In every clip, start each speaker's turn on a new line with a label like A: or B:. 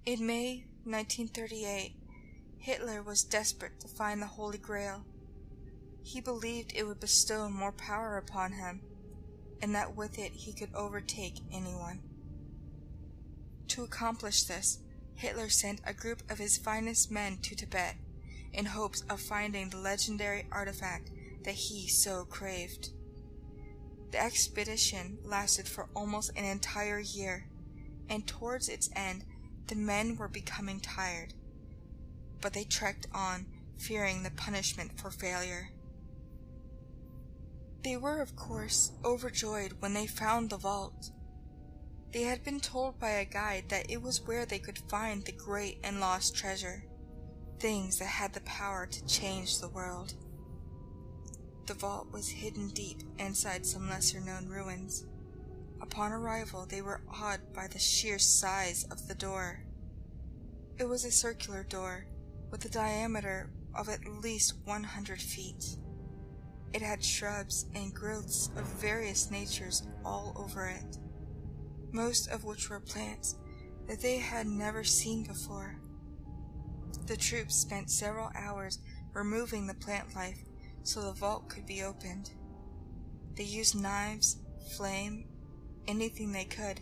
A: In May 1938, Hitler was desperate to find the Holy Grail. He believed it would bestow more power upon him, and that with it he could overtake anyone. To accomplish this, Hitler sent a group of his finest men to Tibet in hopes of finding the legendary artifact that he so craved. The expedition lasted for almost an entire year, and towards its end, the men were becoming tired. But they trekked on, fearing the punishment for failure. They were, of course, overjoyed when they found the vault. They had been told by a guide that it was where they could find the great and lost treasure, things that had the power to change the world. The vault was hidden deep inside some lesser-known ruins. Upon arrival, they were awed by the sheer size of the door. It was a circular door, with a diameter of at least 100 feet. It had shrubs and growths of various natures all over it, most of which were plants that they had never seen before. The troops spent several hours removing the plant life so the vault could be opened. They used knives, flame, anything they could,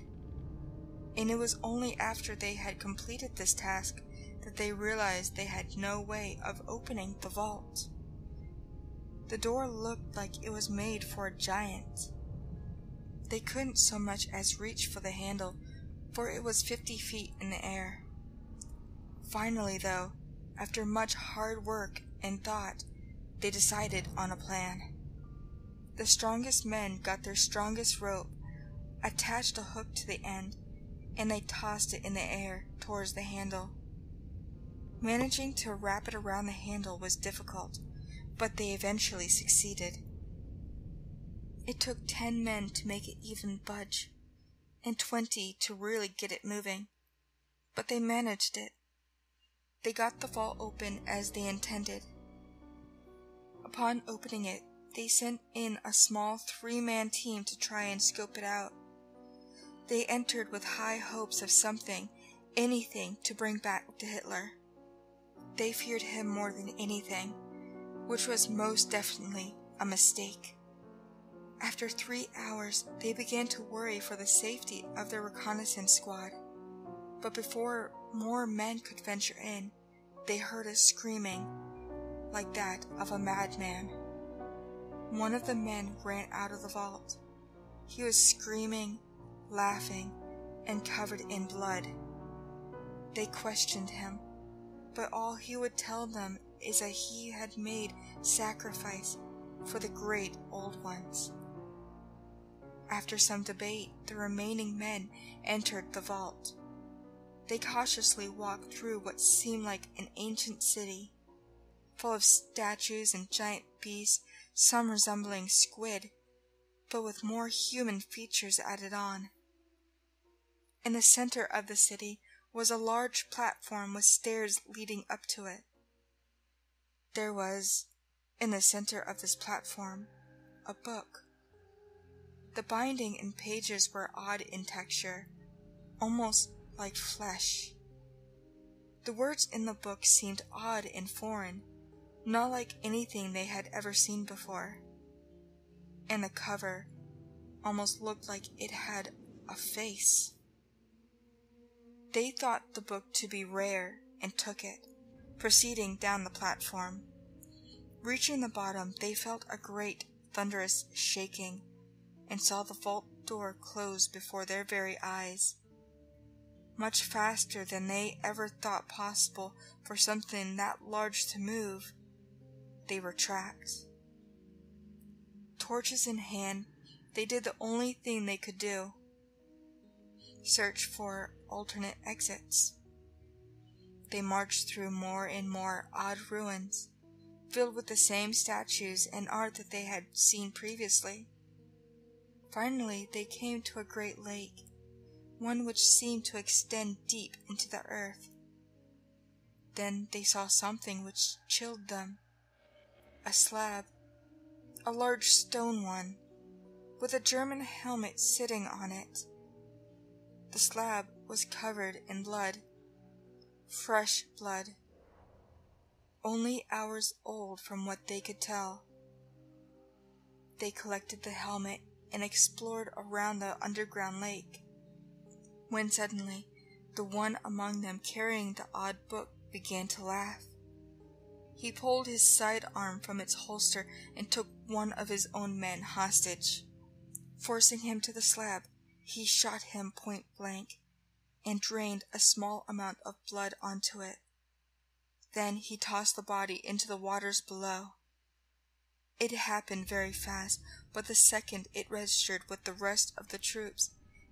A: and it was only after they had completed this task that they realized they had no way of opening the vault. The door looked like it was made for a giant. They couldn't so much as reach for the handle, for it was 50 feet in the air. Finally, though, after much hard work and thought, they decided on a plan. The strongest men got their strongest rope, attached a hook to the end, and they tossed it in the air towards the handle. Managing to wrap it around the handle was difficult, but they eventually succeeded. It took 10 men to make it even budge, and 20 to really get it moving, but they managed it. They got the vault open as they intended. Upon opening it, they sent in a small 3-man team to try and scope it out. They entered with high hopes of something, anything, to bring back to Hitler. They feared him more than anything, which was most definitely a mistake. After 3 hours, they began to worry for the safety of their reconnaissance squad. But before more men could venture in, they heard a screaming, like that of a madman. One of the men ran out of the vault. He was screaming, laughing, and covered in blood. They questioned him, but all he would tell them is that he had made sacrifice for the great old ones. After some debate, the remaining men entered the vault. They cautiously walked through what seemed like an ancient city, full of statues and giant beasts, some resembling squid, but with more human features added on. In the center of the city was a large platform with stairs leading up to it. There was, in the center of this platform, a book. The binding and pages were odd in texture, almost like flesh. The words in the book seemed odd and foreign, not like anything they had ever seen before. And the cover almost looked like it had a face. They thought the book to be rare and took it, proceeding down the platform. Reaching the bottom, they felt a great thunderous shaking and saw the vault door close before their very eyes. Much faster than they ever thought possible for something that large to move, they were trapped. Torches in hand, they did the only thing they could do: search for alternate exits. They marched through more and more odd ruins, filled with the same statues and art that they had seen previously. Finally, they came to a great lake, one which seemed to extend deep into the earth. Then they saw something which chilled them. A slab, a large stone one, with a German helmet sitting on it. The slab was covered in blood, fresh blood, only hours old from what they could tell. They collected the helmet and explored around the underground lake, when suddenly the one among them carrying the odd book began to laugh. He pulled his sidearm from its holster and took one of his own men hostage. Forcing him to the slab, he shot him point blank and drained a small amount of blood onto it. Then he tossed the body into the waters below. It happened very fast, but the second it registered with the rest of the troops,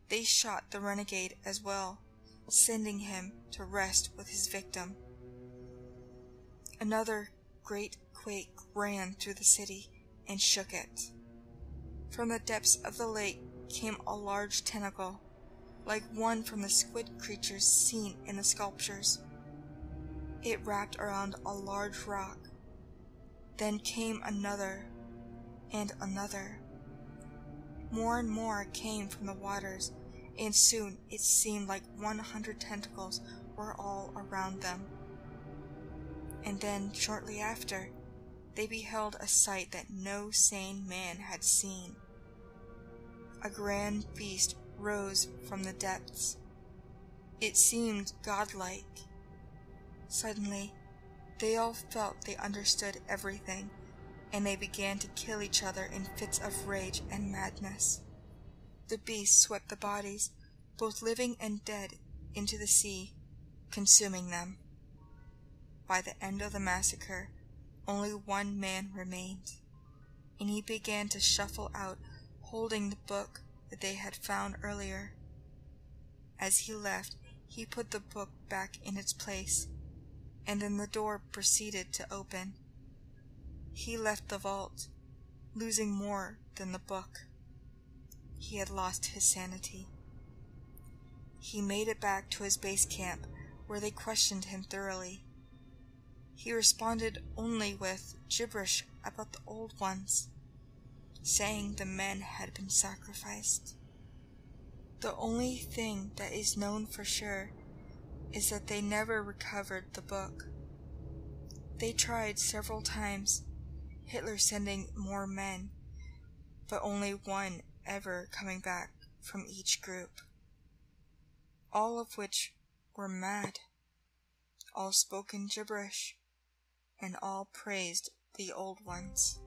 A: they shot the renegade as well, sending him to rest with his victim. Another great quake ran through the city and shook it. From the depths of the lake came a large tentacle, like one from the squid creatures seen in the sculptures. It wrapped around a large rock. Then came another and another. More and more came from the waters, and soon it seemed like 100 tentacles were all around them. And then, shortly after, they beheld a sight that no sane man had seen. A grand beast rose from the depths. It seemed godlike. Suddenly, they all felt they understood everything, and they began to kill each other in fits of rage and madness. The beast swept the bodies, both living and dead, into the sea, consuming them. By the end of the massacre, only one man remained, and he began to shuffle out, holding the book that they had found earlier. As he left, he put the book back in its place, and then the door proceeded to open. He left the vault, losing more than the book. He had lost his sanity. He made it back to his base camp, where they questioned him thoroughly. He responded only with gibberish about the old ones, saying the men had been sacrificed. The only thing that is known for sure is that they never recovered the book. They tried several times, Hitler sending more men, but only one ever coming back from each group. All of which were mad, all spoke in gibberish, and all praised the old ones.